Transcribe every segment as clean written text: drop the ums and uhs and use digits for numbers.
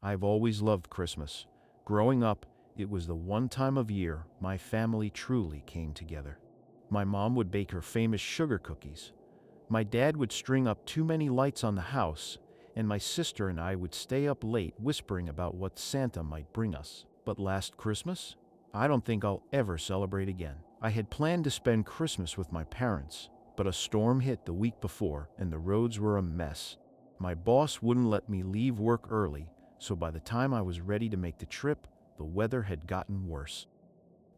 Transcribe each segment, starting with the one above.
I've always loved Christmas. Growing up, it was the one time of year my family truly came together. My mom would bake her famous sugar cookies. My dad would string up too many lights on the house, and my sister and I would stay up late whispering about what Santa might bring us. But last Christmas, I don't think I'll ever celebrate again. I had planned to spend Christmas with my parents, but a storm hit the week before and the roads were a mess. My boss wouldn't let me leave work early, so by the time I was ready to make the trip, the weather had gotten worse.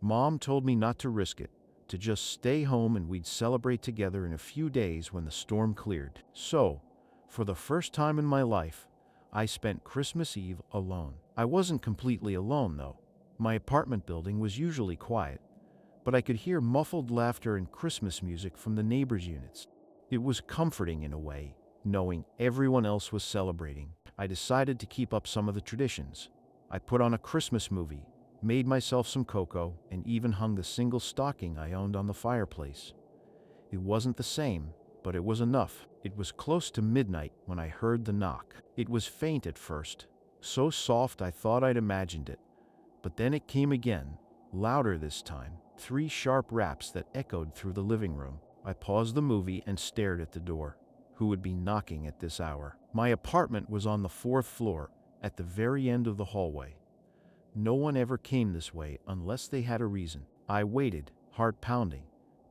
Mom told me not to risk it, to just stay home and we'd celebrate together in a few days when the storm cleared. So, for the first time in my life, I spent Christmas Eve alone. I wasn't completely alone though. My apartment building was usually quiet, but I could hear muffled laughter and Christmas music from the neighbors' units. It was comforting in a way, knowing everyone else was celebrating. I decided to keep up some of the traditions. I put on a Christmas movie, made myself some cocoa, and even hung the single stocking I owned on the fireplace. It wasn't the same, but it was enough. It was close to midnight when I heard the knock. It was faint at first, so soft I thought I'd imagined it. But then it came again, louder this time, 3 sharp raps that echoed through the living room. I paused the movie and stared at the door. Who would be knocking at this hour? My apartment was on the 4th floor, at the very end of the hallway. No one ever came this way unless they had a reason. I waited, heart pounding,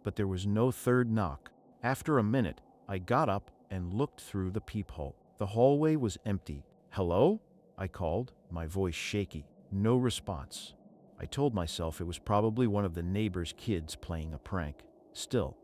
but there was no third knock. After a minute, I got up and looked through the peephole. The hallway was empty. "Hello?" I called, my voice shaky. No response. I told myself it was probably one of the neighbors' kids playing a prank. Still,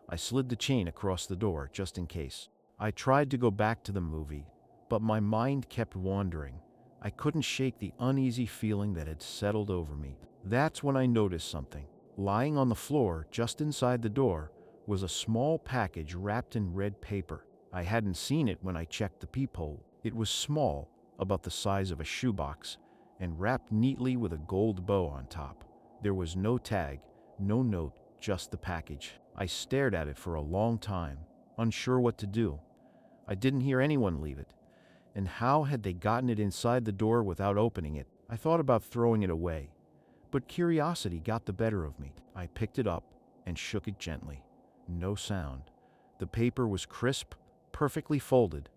I slid the chain across the door just in case. I tried to go back to the movie, but my mind kept wandering. I couldn't shake the uneasy feeling that had settled over me. That's when I noticed something. Lying on the floor just inside the door was a small package wrapped in red paper. I hadn't seen it when I checked the peephole. It was small, about the size of a shoebox, and wrapped neatly with a gold bow on top. There was no tag, no note, just the package. I stared at it for a long time, unsure what to do. I didn't hear anyone leave it. And how had they gotten it inside the door without opening it? I thought about throwing it away, but curiosity got the better of me. I picked it up and shook it gently. No sound. The paper was crisp, perfectly folded,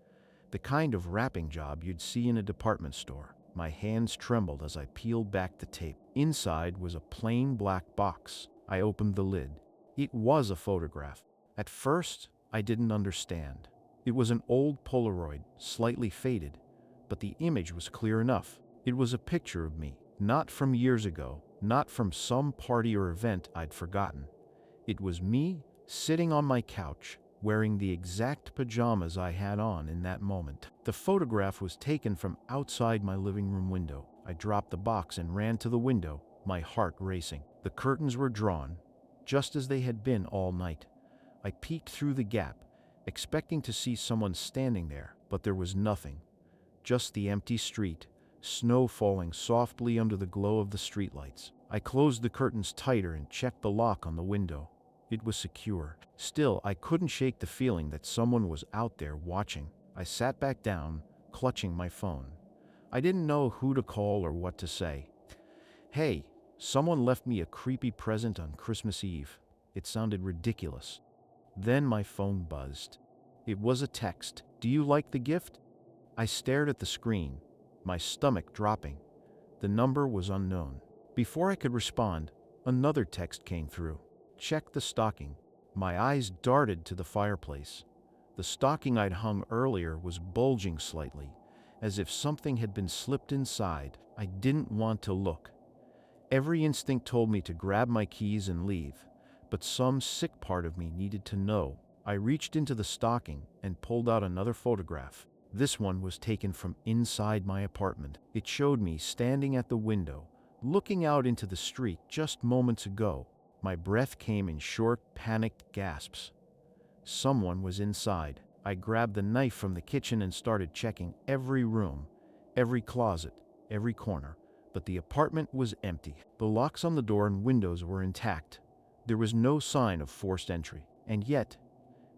the kind of wrapping job you'd see in a department store. My hands trembled as I peeled back the tape. Inside was a plain black box. I opened the lid. It was a photograph. At first, I didn't understand. It was an old Polaroid, slightly faded, but the image was clear enough. It was a picture of me, not from years ago, not from some party or event I'd forgotten. It was me sitting on my couch, wearing the exact pajamas I had on in that moment. The photograph was taken from outside my living room window. I dropped the box and ran to the window, my heart racing. The curtains were drawn, just as they had been all night. I peeked through the gap, expecting to see someone standing there, but there was nothing. Just the empty street, snow falling softly under the glow of the streetlights. I closed the curtains tighter and checked the lock on the window. It was secure. Still, I couldn't shake the feeling that someone was out there watching. I sat back down, clutching my phone. I didn't know who to call or what to say. "Hey, someone left me a creepy present on Christmas Eve." It sounded ridiculous. Then my phone buzzed. It was a text. "Do you like the gift?" I stared at the screen, my stomach dropping. The number was unknown. Before I could respond, another text came through. "Check the stocking." My eyes darted to the fireplace. The stocking I'd hung earlier was bulging slightly, as if something had been slipped inside. I didn't want to look. Every instinct told me to grab my keys and leave, but some sick part of me needed to know. I reached into the stocking and pulled out another photograph. This one was taken from inside my apartment. It showed me standing at the window, looking out into the street just moments ago. My breath came in short, panicked gasps. Someone was inside. I grabbed the knife from the kitchen and started checking every room, every closet, every corner. But the apartment was empty. The locks on the door and windows were intact. There was no sign of forced entry. And yet,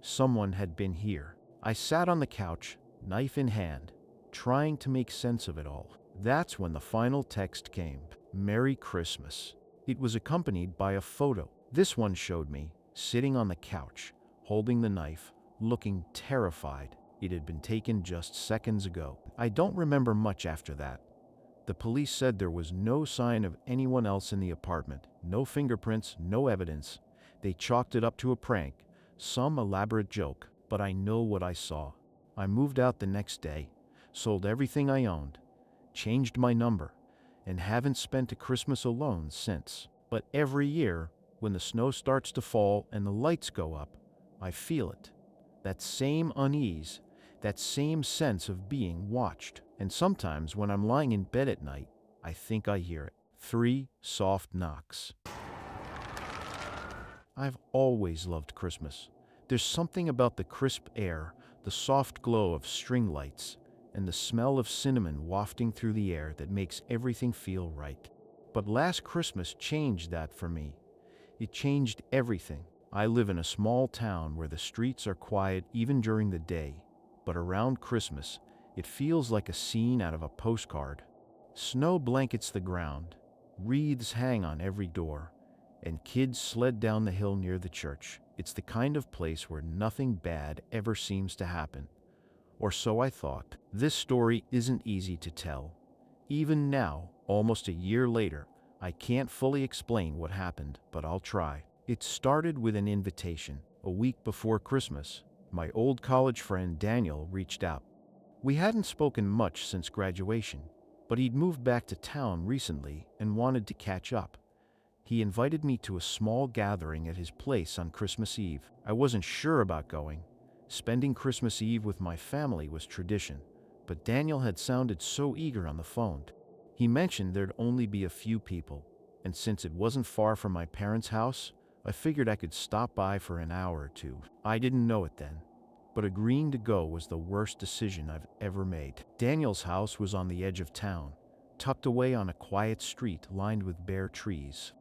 someone had been here. I sat on the couch, knife in hand, trying to make sense of it all. That's when the final text came. Merry Christmas. It was accompanied by a photo. This one showed me, sitting on the couch, holding the knife, looking terrified. It had been taken just seconds ago. I don't remember much after that. The police said there was no sign of anyone else in the apartment, no fingerprints, no evidence. They chalked it up to a prank, some elaborate joke, but I know what I saw. I moved out the next day, sold everything I owned, changed my number, and haven't spent a Christmas alone since. But every year, when the snow starts to fall and the lights go up, I feel it. That same unease, that same sense of being watched. And sometimes when I'm lying in bed at night, I think I hear it. 3 soft knocks. I've always loved Christmas. There's something about the crisp air, the soft glow of string lights, and the smell of cinnamon wafting through the air that makes everything feel right. But last Christmas changed that for me. It changed everything. I live in a small town where the streets are quiet even during the day, but around Christmas, it feels like a scene out of a postcard. Snow blankets the ground, wreaths hang on every door, and kids sled down the hill near the church. It's the kind of place where nothing bad ever seems to happen. Or so I thought. This story isn't easy to tell. Even now, almost a year later, I can't fully explain what happened, but I'll try. It started with an invitation. A week before Christmas, my old college friend Daniel reached out. We hadn't spoken much since graduation, but he'd moved back to town recently and wanted to catch up. He invited me to a small gathering at his place on Christmas Eve. I wasn't sure about going. Spending Christmas Eve with my family was tradition, but Daniel had sounded so eager on the phone. He mentioned there'd only be a few people, and since it wasn't far from my parents' house, I figured I could stop by for an hour or two. I didn't know it then, but agreeing to go was the worst decision I've ever made. Daniel's house was on the edge of town, tucked away on a quiet street lined with bare trees.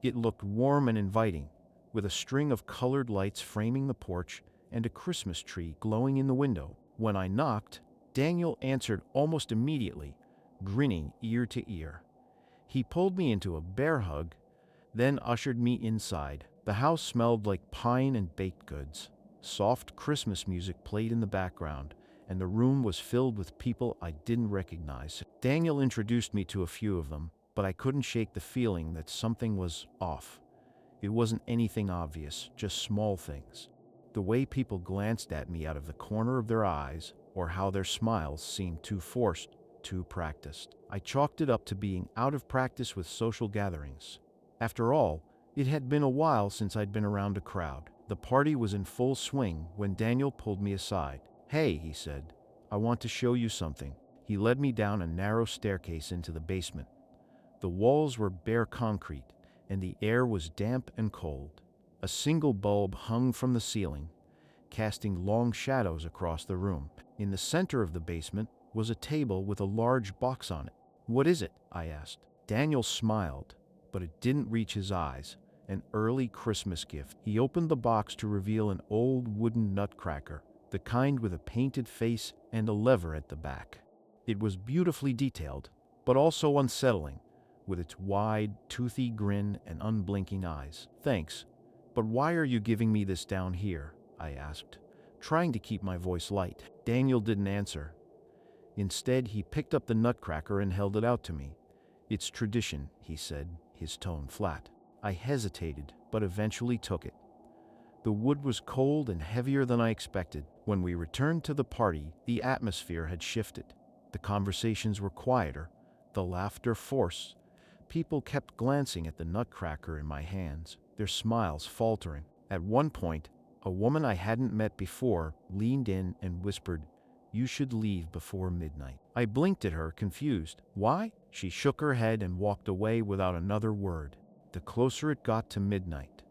It looked warm and inviting, with a string of colored lights framing the porch and a Christmas tree glowing in the window. When I knocked, Daniel answered almost immediately, grinning ear to ear. He pulled me into a bear hug, then ushered me inside. The house smelled like pine and baked goods. Soft Christmas music played in the background, and the room was filled with people I didn't recognize. Daniel introduced me to a few of them, but I couldn't shake the feeling that something was off. It wasn't anything obvious, just small things. The way people glanced at me out of the corner of their eyes, or how their smiles seemed too forced, too practiced. I chalked it up to being out of practice with social gatherings. After all, it had been a while since I'd been around a crowd. The party was in full swing when Daniel pulled me aside. "Hey," he said, "I want to show you something." He led me down a narrow staircase into the basement. The walls were bare concrete, and the air was damp and cold. A single bulb hung from the ceiling, casting long shadows across the room. In the center of the basement was a table with a large box on it. "What is it?" I asked. Daniel smiled, but it didn't reach his eyes. An early Christmas gift. He opened the box to reveal an old wooden nutcracker, the kind with a painted face and a lever at the back. It was beautifully detailed, but also unsettling, with its wide, toothy grin and unblinking eyes. "Thanks, but why are you giving me this down here?" I asked, trying to keep my voice light. Daniel didn't answer. Instead, he picked up the nutcracker and held it out to me. "It's tradition," he said, his tone flat. I hesitated, but eventually took it. The wood was cold and heavier than I expected. When we returned to the party, the atmosphere had shifted. The conversations were quieter, the laughter forced. People kept glancing at the nutcracker in my hands, their smiles faltering. At one point, a woman I hadn't met before leaned in and whispered, "You should leave before midnight." I blinked at her, confused. "Why?" She shook her head and walked away without another word. The closer it got to midnight,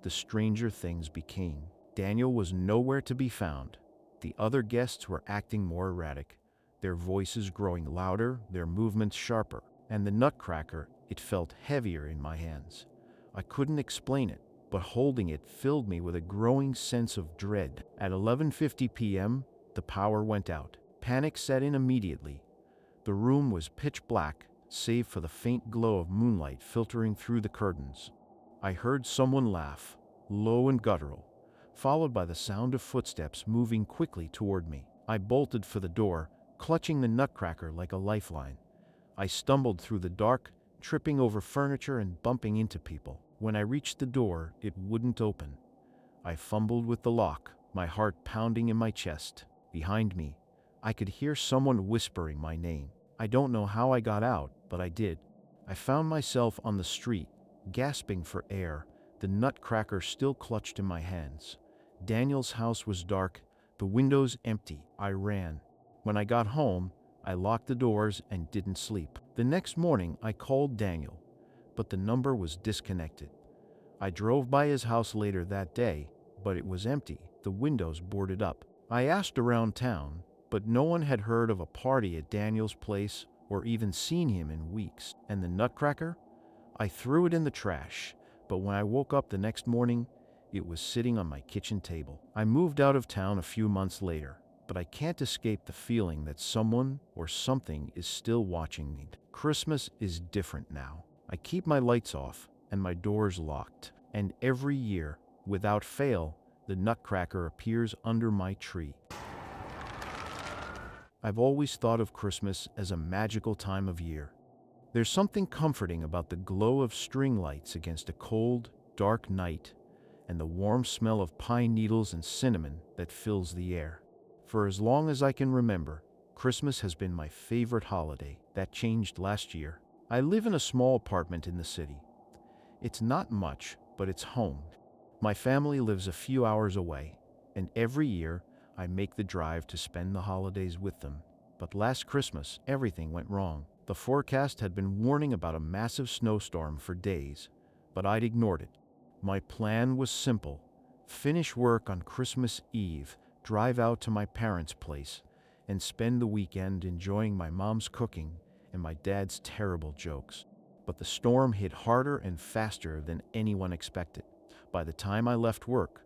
the stranger things became. Daniel was nowhere to be found. The other guests were acting more erratic, their voices growing louder, their movements sharper. And the nutcracker, it felt heavier in my hands. I couldn't explain it, but holding it filled me with a growing sense of dread. At 11:50 p.m., the power went out. Panic set in immediately. The room was pitch black, save for the faint glow of moonlight filtering through the curtains. I heard someone laugh, low and guttural, followed by the sound of footsteps moving quickly toward me. I bolted for the door, clutching the nutcracker like a lifeline. I stumbled through the dark, tripping over furniture and bumping into people. When I reached the door, it wouldn't open. I fumbled with the lock, my heart pounding in my chest. Behind me, I could hear someone whispering my name. I don't know how I got out, but I did. I found myself on the street, gasping for air, the nutcracker still clutched in my hands. Daniel's house was dark, the windows empty. I ran. When I got home, I locked the doors and didn't sleep. The next morning, I called Daniel, but the number was disconnected. I drove by his house later that day, but it was empty, the windows boarded up. I asked around town, but no one had heard of a party at Daniel's place or even seen him in weeks. And the nutcracker? I threw it in the trash, but when I woke up the next morning, it was sitting on my kitchen table. I moved out of town a few months later, but I can't escape the feeling that someone or something is still watching me. Christmas is different now. I keep my lights off and my doors locked, and every year, without fail, the nutcracker appears under my tree. I've always thought of Christmas as a magical time of year. There's something comforting about the glow of string lights against a cold, dark night, and the warm smell of pine needles and cinnamon that fills the air. For as long as I can remember, Christmas has been my favorite holiday. That changed last year. I live in a small apartment in the city. It's not much, but it's home. My family lives a few hours away, and every year I make the drive to spend the holidays with them. But last Christmas, everything went wrong. The forecast had been warning about a massive snowstorm for days, but I'd ignored it. My plan was simple: finish work on Christmas Eve, drive out to my parents' place, and spend the weekend enjoying my mom's cooking and my dad's terrible jokes. But the storm hit harder and faster than anyone expected. By the time I left work,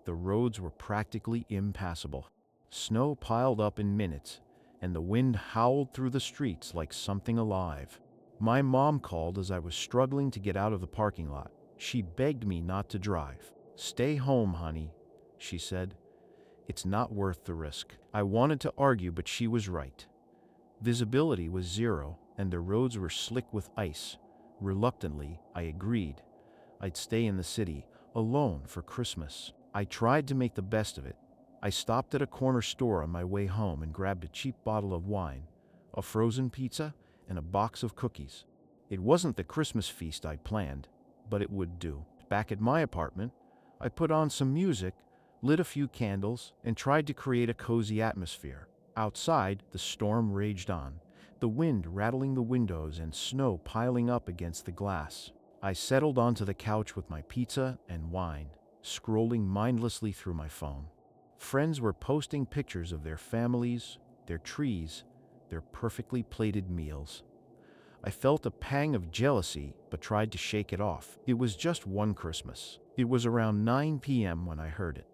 the roads were practically impassable. Snow piled up in minutes, and the wind howled through the streets like something alive. My mom called as I was struggling to get out of the parking lot. She begged me not to drive. "Stay home, honey," she said. "It's not worth the risk." I wanted to argue, but she was right. Visibility was zero, and the roads were slick with ice. Reluctantly, I agreed. I'd stay in the city, alone for Christmas. I tried to make the best of it. I stopped at a corner store on my way home and grabbed a cheap bottle of wine, a frozen pizza, and a box of cookies. It wasn't the Christmas feast I'd planned, but it would do. Back at my apartment, I put on some music, lit a few candles, and tried to create a cozy atmosphere. Outside, the storm raged on, the wind rattling the windows and snow piling up against the glass. I settled onto the couch with my pizza and wine, scrolling mindlessly through my phone. Friends were posting pictures of their families, their trees, their perfectly plated meals. I felt a pang of jealousy, but tried to shake it off. It was just one Christmas. It was around 9 p.m. when I heard it.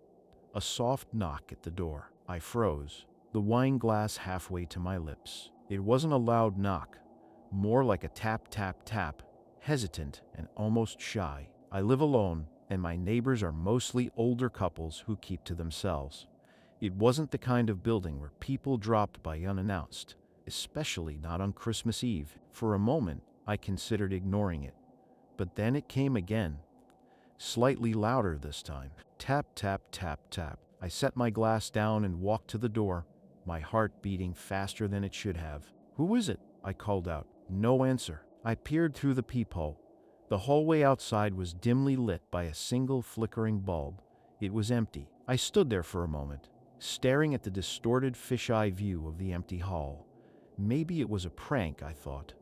A soft knock at the door. I froze, the wine glass halfway to my lips. It wasn't a loud knock, more like a tap, tap, tap, hesitant and almost shy. I live alone, and my neighbors are mostly older couples who keep to themselves. It wasn't the kind of building where people dropped by unannounced, especially not on Christmas Eve. For a moment, I considered ignoring it. But then it came again, slightly louder this time. Tap, tap, tap, tap. I set my glass down and walked to the door, my heart beating faster than it should have. "Who is it?" I called out. No answer. I peered through the peephole. The hallway outside was dimly lit by a single flickering bulb. It was empty. I stood there for a moment, staring at the distorted fisheye view of the empty hall. Maybe it was a prank, I thought.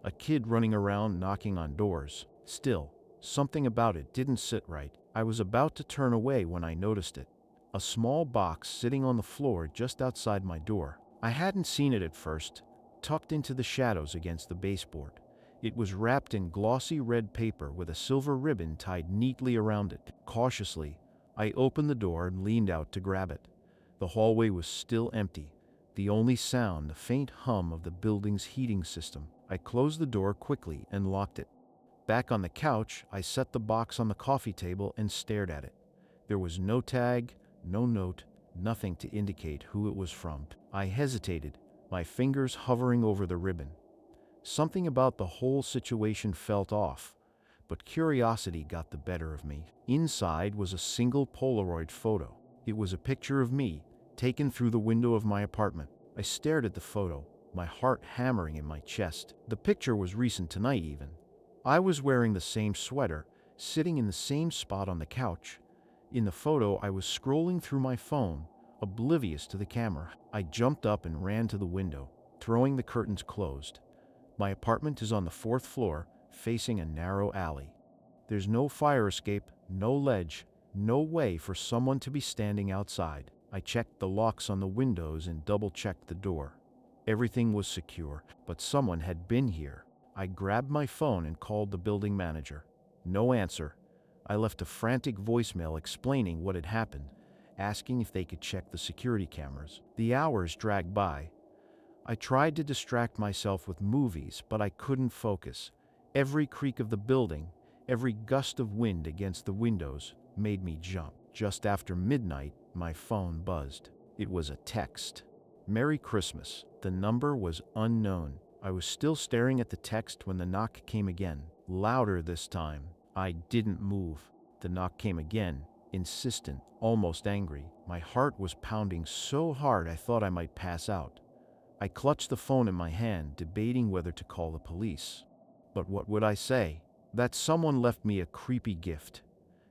A kid running around knocking on doors. Still, something about it didn't sit right. I was about to turn away when I noticed it. A small box sitting on the floor just outside my door. I hadn't seen it at first, tucked into the shadows against the baseboard. It was wrapped in glossy red paper with a silver ribbon tied neatly around it. Cautiously, I opened the door and leaned out to grab it. The hallway was still empty, The only sound, the faint hum of the building's heating system. I closed the door quickly and locked it. Back on the couch, I set the box on the coffee table and stared at it. There was no tag, no note, nothing to indicate who it was from. I hesitated, my fingers hovering over the ribbon. Something about the whole situation felt off, but curiosity got the better of me. Inside was a single Polaroid photo. It was a picture of me, taken through the window of my apartment. I stared at the photo, my heart hammering in my chest. The picture was recent tonight even. I was wearing the same sweater, sitting in the same spot on the couch. In the photo, I was scrolling through my phone, oblivious to the camera. I jumped up and ran to the window, throwing the curtains closed. My apartment is on the 4th floor, facing a narrow alley. There's no fire escape, no ledge, no way for someone to be standing outside. I checked the locks on the windows and double-checked the door. Everything was secure, but someone had been here. I grabbed my phone and called the building manager. No answer. I left a frantic voicemail explaining what had happened, asking if they could check the security cameras. The hours dragged by. I tried to distract myself with movies, but I couldn't focus. Every creak of the building, every gust of wind against the windows made me jump. Just after midnight, my phone buzzed. It was a text. "Merry Christmas." The number was unknown. I was still staring at the text when the knock came again, louder this time. I didn't move. The knock came again, insistent, almost angry. My heart was pounding so hard I thought I might pass out. I clutched the phone in my hand, debating whether to call the police. But what would I say? That someone left me a creepy gift.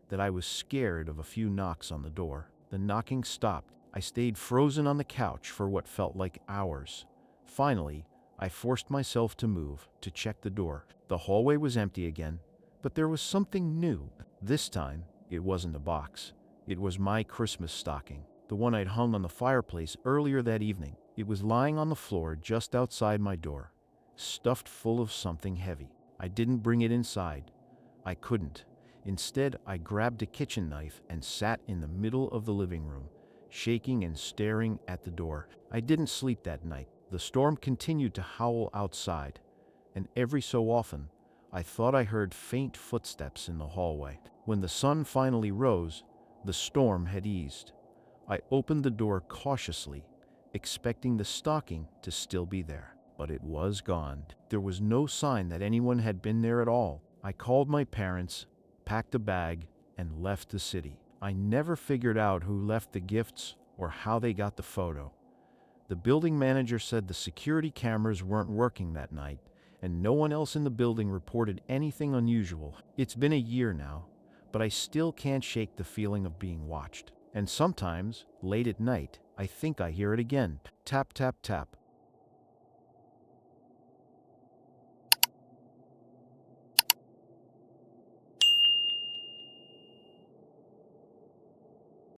That I was scared of a few knocks on the door. The knocking stopped. I stayed frozen on the couch for what felt like hours. Finally, I forced myself to move, to check the door. The hallway was empty again, but there was something new. This time, it wasn't a box. It was my Christmas stocking, the one I'd hung on the fireplace earlier that evening. It was lying on the floor just outside my door, stuffed full of something heavy. I didn't bring it inside. I couldn't. Instead, I grabbed a kitchen knife and sat in the middle of the living room, shaking and staring at the door. I didn't sleep that night. The storm continued to howl outside, and every so often, I thought I heard faint footsteps in the hallway. When the sun finally rose, the storm had eased. I opened the door cautiously, expecting the stocking to still be there, but it was gone. There was no sign that anyone had been there at all. I called my parents, packed a bag, and left the city. I never figured out who left the gifts or how they got the photo. The building manager said the security cameras weren't working that night, and no one else in the building reported anything unusual. It's been a year now, but I still can't shake the feeling of being watched. And sometimes, late at night, I think I hear it again. Tap, tap, tap.